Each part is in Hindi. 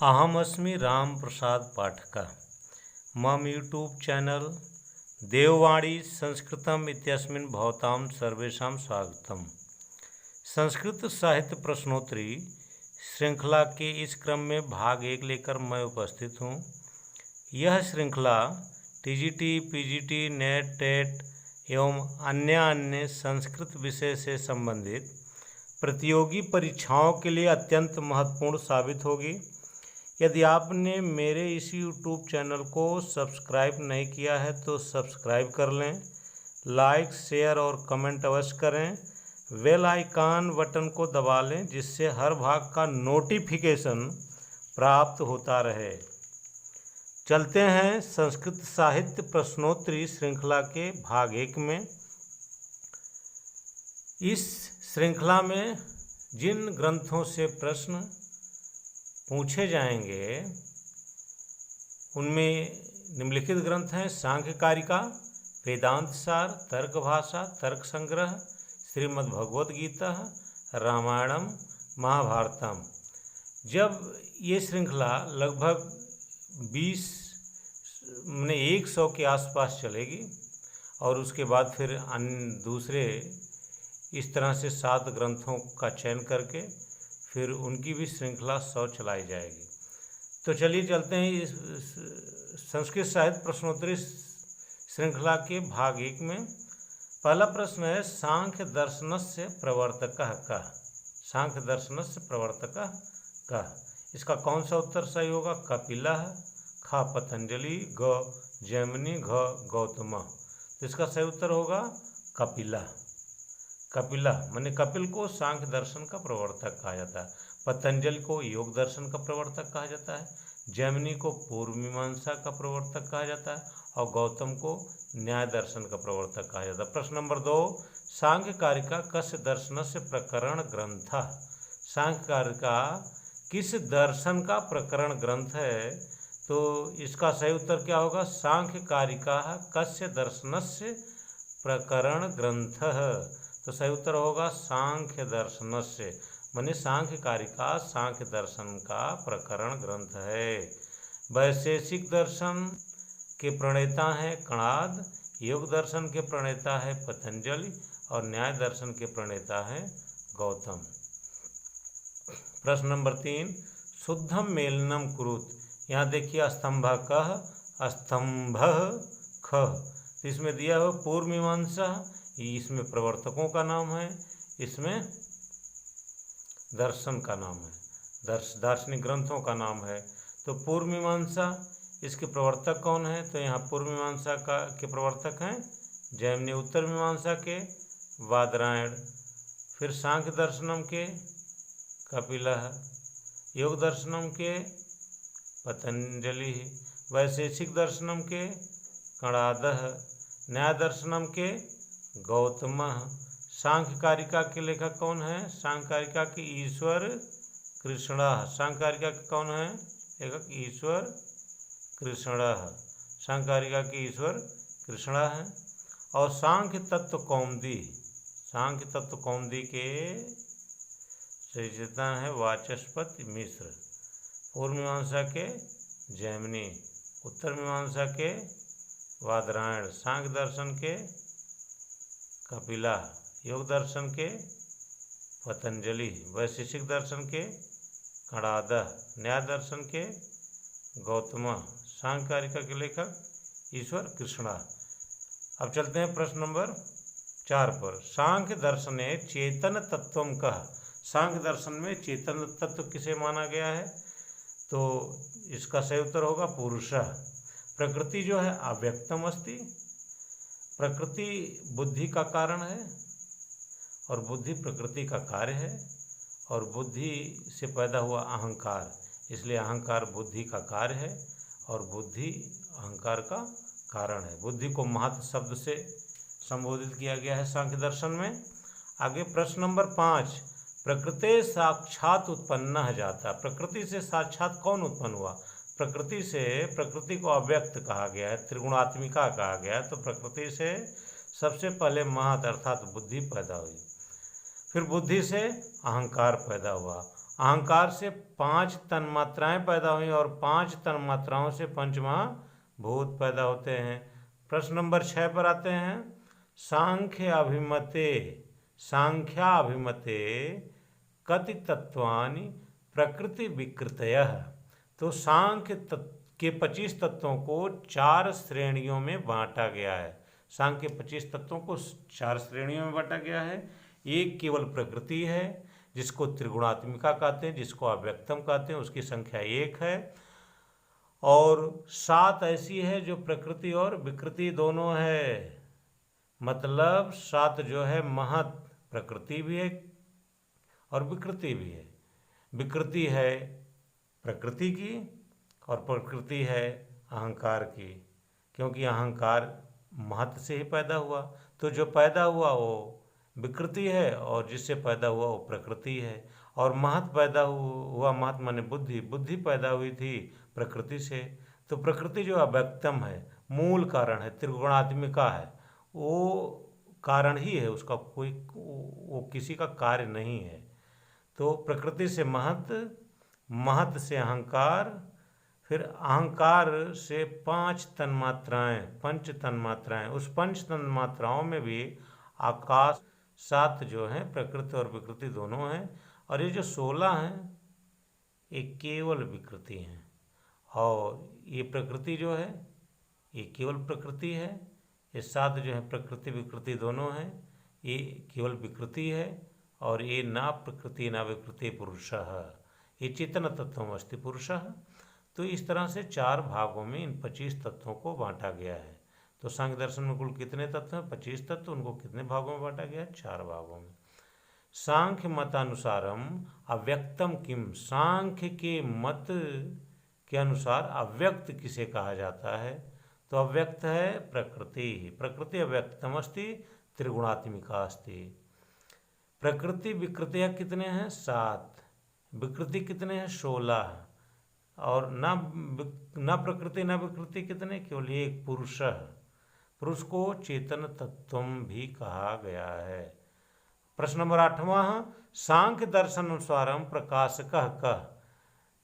अहमस्मि राम प्रसाद पाठकः मम यूट्यूब चैनल देववाणी संस्कृतम इत्यस्मिन् भवतां सर्वेषां स्वागतम। संस्कृत साहित्य प्रश्नोत्तरी श्रृंखला के इस क्रम में भाग 1 लेकर मैं उपस्थित हूँ। यह श्रृंखला टीजीटी, पीजीटी, नेट, टेट एवं अन्य संस्कृत विषय से संबंधित प्रतियोगी परीक्षाओं के लिए अत्यंत महत्वपूर्ण साबित होगी। यदि आपने मेरे इस YouTube चैनल को सब्सक्राइब नहीं किया है तो सब्सक्राइब कर लें, लाइक, शेयर और कमेंट अवश्य करें। बेल आइकन बटन को दबा लें जिससे हर भाग का नोटिफिकेशन प्राप्त होता रहे। चलते हैं संस्कृत साहित्य प्रश्नोत्तरी श्रृंखला के भाग 1 में। इस श्रृंखला में जिन ग्रंथों से प्रश्न पूछे जाएंगे उनमें निम्नलिखित ग्रंथ हैं: सांख्य कारिका, वेदांत सार, तर्क भाषा, तर्क संग्रह, श्रीमद् भगवद गीता, रामायणम, महाभारतम। जब ये श्रृंखला लगभग 100 के आसपास चलेगी और उसके बाद फिर अन्य दूसरे इस तरह से 7 ग्रंथों का चयन करके फिर उनकी भी श्रृंखला 100 चलाई जाएगी। तो चलिए चलते हैं इस संस्कृत साहित्य प्रश्नोत्तरी श्रृंखला के भाग 1 में। पहला प्रश्न है, सांख्य दर्शनस्य प्रवर्तकः कः? सांख्य दर्शनस्य प्रवर्तकः कः? इसका कौन सा उत्तर सही होगा? कपिलः, ख पतंजलि, ग जैमिनी, घ गौतमः। तो इसका सही उत्तर होगा कपिलः। कपिला माने कपिल को सांख्य दर्शन का प्रवर्तक कहा जाता है, पतंजलि को योग दर्शन का प्रवर्तक कहा जाता है, जैमिनी को पूर्व मीमांसा का प्रवर्तक कहा जाता है और गौतम को न्याय दर्शन का प्रवर्तक कहा जाता है। प्रश्न नंबर 2, सांख्य कारिका कस्य दर्शनस्य प्रकरण ग्रंथ? सांख्य कारिका किस दर्शन का प्रकरण ग्रंथ है? तो इसका सही उत्तर क्या होगा? सांख्य कारिका कस्य दर्शनस्य प्रकरण ग्रंथ। तो सही उत्तर होगा सांख्य दर्शनस्य, माने सांख्य कारिका सांख्य दर्शन का प्रकरण ग्रंथ है। वैशेषिक दर्शन के प्रणेता हैं कणाद, योग दर्शन के प्रणेता है पतंजलि और न्याय दर्शन के प्रणेता है गौतम। प्रश्न नंबर 3, शुद्धम मेलनम कुरुत। यहाँ देखिए स्तंभ कः, स्तंभ ख। इसमें दिया हुआ पूर्व मीमांसा, इसमें प्रवर्तकों का नाम है, इसमें दर्शन का नाम है, दार्शनिक ग्रंथों का नाम है। तो पूर्व मीमांसा इसके प्रवर्तक कौन है? तो यहाँ पूर्व मीमांसा के प्रवर्तक हैं जैमिनी, उत्तर मीमांसा के बादरायण, फिर सांख्य दर्शनम के कपिलः, योग दर्शनम के पतंजलि, वैशेषिक दर्शनम के कणादः, न्याय दर्शनम के गौतम। सांख्य कारिका के लेखक कौन है? सांख्य कारिका के ईश्वर कृष्णा। सांख्य कारिका के कौन है लेखक? ईश्वर कृष्णा। सांख्य कारिका के ईश्वर कृष्णा है। और सांख्य तत्व कौमुदी, सांख्य तत्व कौमुदी के रचयिता है वाचस्पति मिश्र। पूर्व मीमांसा के जैमिनी, उत्तर मीमांसा के बादरायण, सांख्य दर्शन के कपिला, योग दर्शन के पतंजलि, वैशेषिक दर्शन के कणाद, न्याय दर्शन के गौतम, सांख्य कारिका के लेखक ईश्वर कृष्णा। अब चलते हैं प्रश्न नंबर 4 पर। सांख्य दर्शने चेतन तत्वम कः? सांख्य दर्शन में चेतन तत्व किसे माना गया है? तो इसका सही उत्तर होगा पुरुषः। प्रकृति जो है अव्यक्तम अस्ति, प्रकृति बुद्धि का कारण है और बुद्धि प्रकृति का कार्य है और बुद्धि से पैदा हुआ अहंकार, इसलिए अहंकार बुद्धि का कार्य है और बुद्धि अहंकार का कारण है। बुद्धि को महत् शब्द से संबोधित किया गया है सांख्य दर्शन में। आगे प्रश्न नंबर 5, प्रकृति साक्षात उत्पन्न जाता। प्रकृति से साक्षात कौन उत्पन्न हुआ? प्रकृति से, प्रकृति को अव्यक्त कहा गया है, त्रिगुणात्मिका कहा गया है। तो प्रकृति से सबसे पहले महत् अर्थात बुद्धि पैदा हुई, फिर बुद्धि से अहंकार पैदा हुआ, अहंकार से 5 तन्मात्राएं पैदा हुई और 5 तन्मात्राओं से पंचमहाभूत पैदा होते हैं। प्रश्न नंबर 6 पर आते हैं। सांख्याभिमते कति तत्वानि प्रकृति विकृतयः। तो सांख्य के 25 तत्वों को 4 श्रेणियों में बांटा गया है। सांख्य के 25 तत्वों को 4 श्रेणियों में बांटा गया है। एक केवल प्रकृति है, जिसको त्रिगुणात्मिका कहते हैं, जिसको अव्यक्तम कहते हैं, उसकी संख्या 1 है। और 7 ऐसी है जो प्रकृति और विकृति दोनों है। मतलब 7 जो है महत प्रकृति भी है और विकृति भी है। विकृति है प्रकृति की और प्रकृति है अहंकार की, क्योंकि अहंकार महत से ही पैदा हुआ। तो जो पैदा हुआ वो विकृति है और जिससे पैदा हुआ वो प्रकृति है। और महत पैदा हुआ, महत माने बुद्धि, बुद्धि पैदा हुई थी प्रकृति से। तो प्रकृति जो अव्यक्तम है, मूल कारण है, त्रिगुणात्मिका है, वो कारण ही है, उसका कोई वो किसी का कार्य नहीं है। तो प्रकृति से महत, महत से अहंकार, फिर अहंकार से 5 तन्मात्राएं, पंच तन्मात्राएं। उस पंच तन्मात्राओं में भी आकाश 7 जो हैं प्रकृति और विकृति दोनों हैं। और ये जो 16 हैं ये केवल विकृति हैं, और ये प्रकृति जो है ये केवल प्रकृति है। ये 7 जो है प्रकृति विकृति दोनों हैं, ये केवल विकृति है। और ये ना प्रकृति ना विकृति पुरुषः, ये चेतन तत्वमस्ति पुरुषः। तो इस तरह से 4 भागों में इन 25 तत्वों को बांटा गया है। तो सांख्य दर्शन में कुल कितने तत्व हैं? 25 तत्व। उनको कितने भागों में बांटा गया है? 4 भागों में। सांख्य मतानुसारम अव्यक्तम किम। सांख्य के मत के अनुसार अव्यक्त किसे कहा जाता है? तो अव्यक्त है प्रकृति। प्रकृति अव्यक्तमस्ति त्रिगुणात्मिका अस्ति। प्रकृति विकृतियाँ कितने हैं? 7। विकृति कितने हैं? 16। और ना प्रकृति ना विकृति कितने? केवल एक, पुरुष। पुरुष को चेतन तत्वम भी कहा गया है। प्रश्न नंबर 8वां। सांख्य दर्शन अनुसारम प्रकाशकः कः।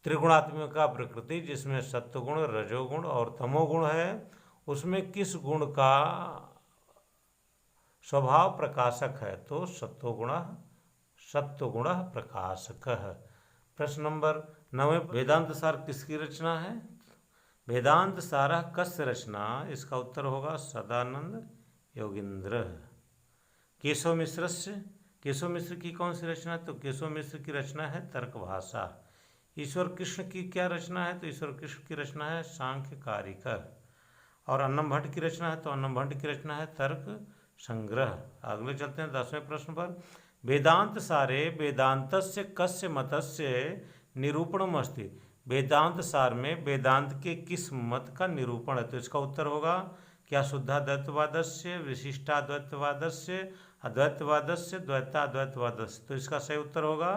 त्रिगुणात्मिका प्रकृति जिसमें सत्वगुण, रजोगुण और तमोगुण है, उसमें किस गुण का स्वभाव प्रकाशक है? तो सत्वगुण प्रकाशकः। प्रश्न नंबर 9। वेदांत सार किसकी रचना है? वेदांत सारा कस्य रचना? इसका उत्तर होगा सदानंद योगींद्र। केशव मिश्र से, केशव मिश्र की कौन सी रचना है? तो केशव मिश्र की रचना है तर्क भाषा। ईश्वर कृष्ण की क्या रचना है? तो ईश्वर कृष्ण की रचना है सांख्य कारिका। और अन्नम भट्ट की रचना है? तो अन्नम भट्ट की रचना है तर्क संग्रह। अगले चलते हैं 10वें प्रश्न पर। वेदांत सारे वेदांतस्य कस्य मतस्य निरूपणम अस्ति। वेदांत सार में वेदांत के किस मत का निरूपण है? तो इसका उत्तर होगा क्या शुद्धाद्वैतवादस्य, विशिष्टाद्वैतवादस्य, अद्वैतवादस्य, द्वैताद्वैतवादस्य। तो इसका सही उत्तर होगा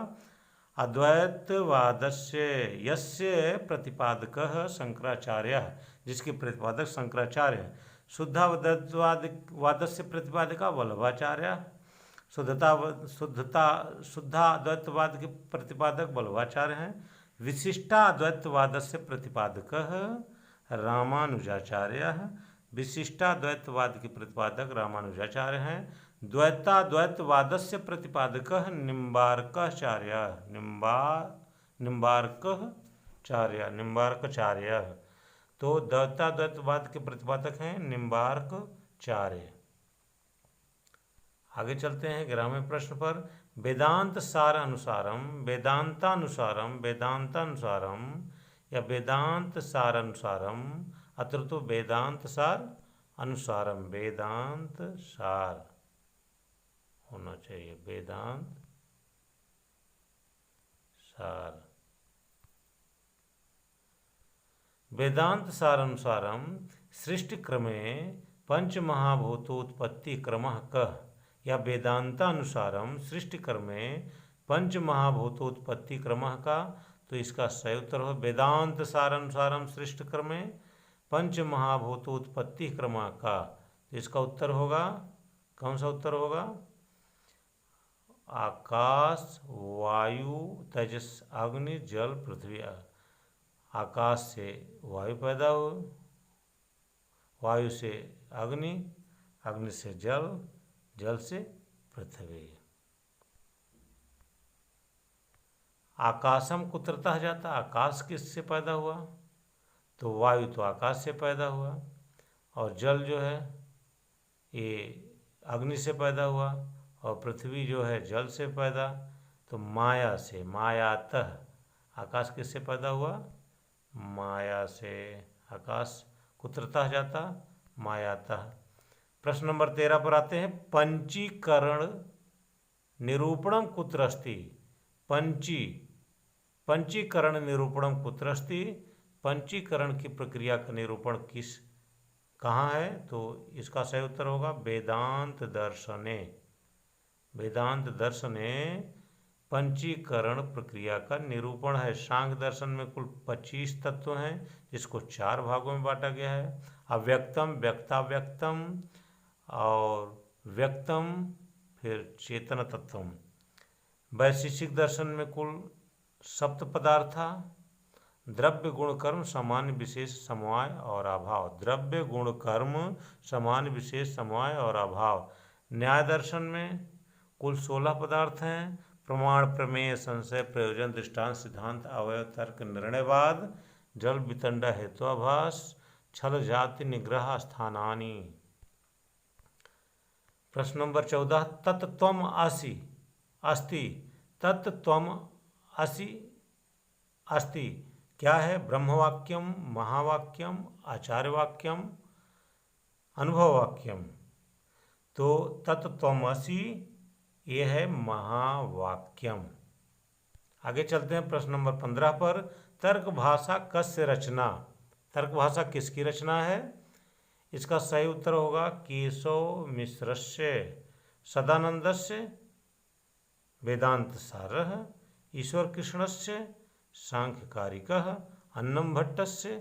अद्वैतवादस्य, यस्य प्रतिपादकः शंकराचार्यः, जिसके प्रतिपादक शंकराचार्य हैं। शुद्धाद्वैतवादस्य प्रतिपादका वल्लभाचार्य, शुद्धाद्वैतवाद के प्रतिपादक वल्लभाचार्य हैं। विशिष्टाद्वैतवादस्य प्रतिपादकः रामानुजाचार्यः, विशिष्टाद्वैतवाद के प्रतिपादक रामानुजाचार्य हैं। द्वैताद्वैतवादस्य प्रतिपादकः निम्बार्काचार्यः, निम्बार्काचार्यः। तो द्वैताद्वैतवाद के प्रतिपादक हैं निम्बार्काचार्य। आगे चलते हैं 11वें प्रश्न पर। वेदांत सार अनुसारम, वेदांतानुसारम या वेदांत सार अनुसारम, अत्र तो वेदांत सार अनुसारम, वेदांत सार होना चाहिए, वेदांत सार। वेदांत सार अनुसारम सृष्टि क्रमे पंच महाभूतोत्पत्ति क्रमः कः। या वेदांतानुसारम सृष्टि क्रमे पंच महाभूतोत्पत्ति क्रमः का। तो इसका सही उत्तर हो वेदांत सारानुसारम सृष्टि क्रमे पंच महाभूतोत्पत्ति क्रमः का। तो इसका उत्तर होगा, कौन सा उत्तर होगा? आकाश, वायु, तेजस, अग्नि, जल, पृथ्वी। आकाश से वायु पैदा हुए, वायु से अग्नि, अग्नि से जल, जल से पृथ्वी। आकाशम कुत्रतः जाता, आकाश किससे पैदा हुआ? तो वायु तो आकाश से पैदा हुआ, और जल जो है ये अग्नि से पैदा हुआ, और पृथ्वी जो है जल से पैदा। तो माया से, मायातः, आकाश किससे पैदा हुआ? माया से। आकाश कुत्रतः जाता, मायातः। प्रश्न नंबर 13 पर आते हैं। पंचीकरण निरूपणम कुत्र अस्ति? पंचीकरण निरूपणम कुत्र अस्ति? पंचीकरण की प्रक्रिया का निरूपण कहाँ है? तो इसका सही उत्तर होगा वेदांत दर्शने। वेदांत दर्शने पंचीकरण प्रक्रिया का निरूपण है। सांख्य दर्शन में कुल 25 तत्व हैं, जिसको 4 भागों में बांटा गया है। अव्यक्तम, व्यक्ताव्यक्तम और व्यक्तम, फिर चेतन तत्वम। वैशेषिक दर्शन में कुल सप्त पदार्था: द्रव्य गुण कर्म सामान्य विशेष समवाय और अभाव। द्रव्य गुण कर्म सामान्य विशेष समवाय और अभाव। न्याय दर्शन में कुल 16 पदार्थ हैं: प्रमाण, प्रमेय, संशय, प्रयोजन, दृष्टांत, सिद्धांत, अवयव, तर्क, निर्णयवाद, जल वितंडा, हेत्वाभास, छल, जाति, निग्रह, स्थानानि। प्रश्न नंबर 14। तत्त्वम असि अस्ति। तत्त्वम असि अस्ति क्या है? ब्रह्मवाक्यम, महावाक्यम, आचार्यवाक्यम, अनुभववाक्यम। तो तत्त्वमसि ये है महावाक्यम। आगे चलते हैं प्रश्न नंबर 15 पर। तर्क भाषा कस्य रचना? तर्क भाषा किसकी रचना है? इसका सही उत्तर होगा केशव मिश्रस्य, सदानंदस्य वेदांत सारः, ईश्वर कृष्णस्य सांख्यकारिकः, अन्नम भट्टस्य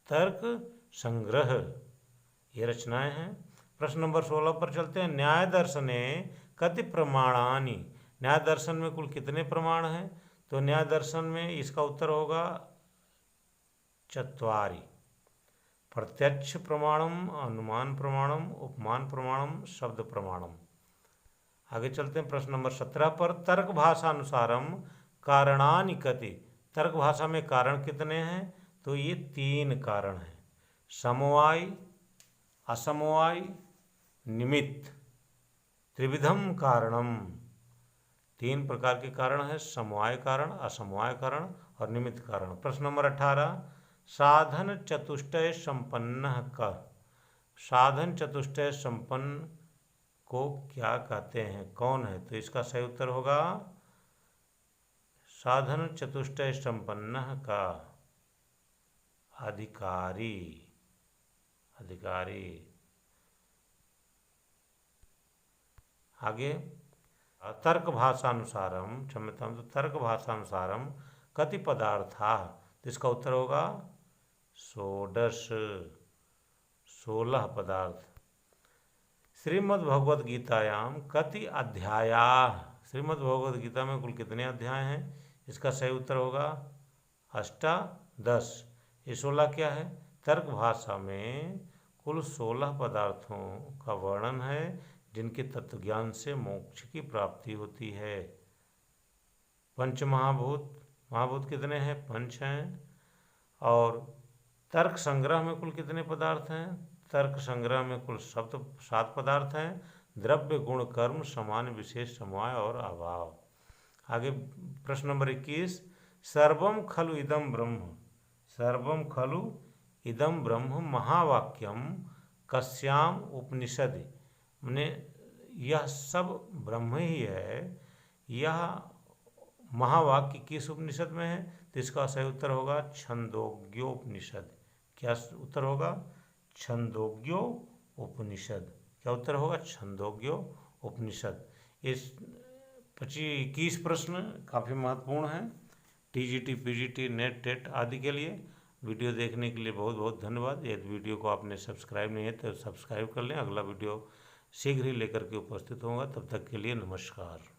तर्क संग्रह। ये रचनाएं हैं। प्रश्न नंबर 16 पर चलते हैं। न्याय दर्शने कति प्रमाणानि? न्याय दर्शन में कुल कितने प्रमाण हैं? तो न्याय दर्शन में इसका उत्तर होगा चत्वारि। प्रत्यक्ष प्रमाणम, अनुमान प्रमाणम, उपमान प्रमाणम, शब्द प्रमाणम। आगे चलते हैं प्रश्न नंबर 17 पर। तर्क भाषा अनुसारम कारणानि कति? तर्क भाषा में कारण कितने हैं? तो ये 3 कारण हैं: समवाय, असमवाय, निमित्त। त्रिविधम कारणम। 3 प्रकार के कारण हैं: समवाय कारण, असमवाय कारण और निमित्त कारण। प्रश्न नंबर 18। साधन चतुष्टय संपन्न कः? साधन चतुष्टय संपन्न को क्या कहते हैं? कौन है? तो इसका सही उत्तर होगा साधन चतुष्टय संपन्न का अधिकारी। अधिकारी। आगे तर्क भाषानुसारम, क्षम्यताम, तो तर्क भाषानुसारम कति पदार्था? तो इसका उत्तर होगा 16 पदार्थ। श्रीमद् भगवद गीतायाम कति अध्यायाः? श्रीमद् भगवद गीता में कुल कितने अध्याय हैं? इसका सही उत्तर होगा अष्टादश। ये 16 क्या है? तर्क भाषा में कुल 16 पदार्थों का वर्णन है, जिनके तत्वज्ञान से मोक्ष की प्राप्ति होती है। पंच महाभूत, महाभूत कितने हैं? 5 हैं। और तर्क संग्रह में कुल कितने पदार्थ हैं? तर्क संग्रह में कुल 7 पदार्थ हैं: द्रव्य गुण कर्म सामान्य विशेष समवाय और अभाव। आगे प्रश्न नंबर 21। सर्वम खलु इदम ब्रह्म। सर्वम खलु इदम ब्रह्म महावाक्यम कस्याम उपनिषदि? माने यह सब ब्रह्म ही है, यह महावाक्य किस उपनिषद में है? तो इसका सही उत्तर होगा छंदोग्योपनिषद। क्या उत्तर होगा? छंदोग्यो उपनिषद। क्या उत्तर होगा? छंदोग्यो उपनिषद। इस 21 प्रश्न काफ़ी महत्वपूर्ण हैं टीजीटी, पीजीटी, नेट, टेट आदि के लिए। वीडियो देखने के लिए बहुत बहुत धन्यवाद। यदि वीडियो को आपने सब्सक्राइब नहीं है तो सब्सक्राइब कर लें। अगला वीडियो शीघ्र ही लेकर के उपस्थित होऊंगा। तब तक के लिए नमस्कार।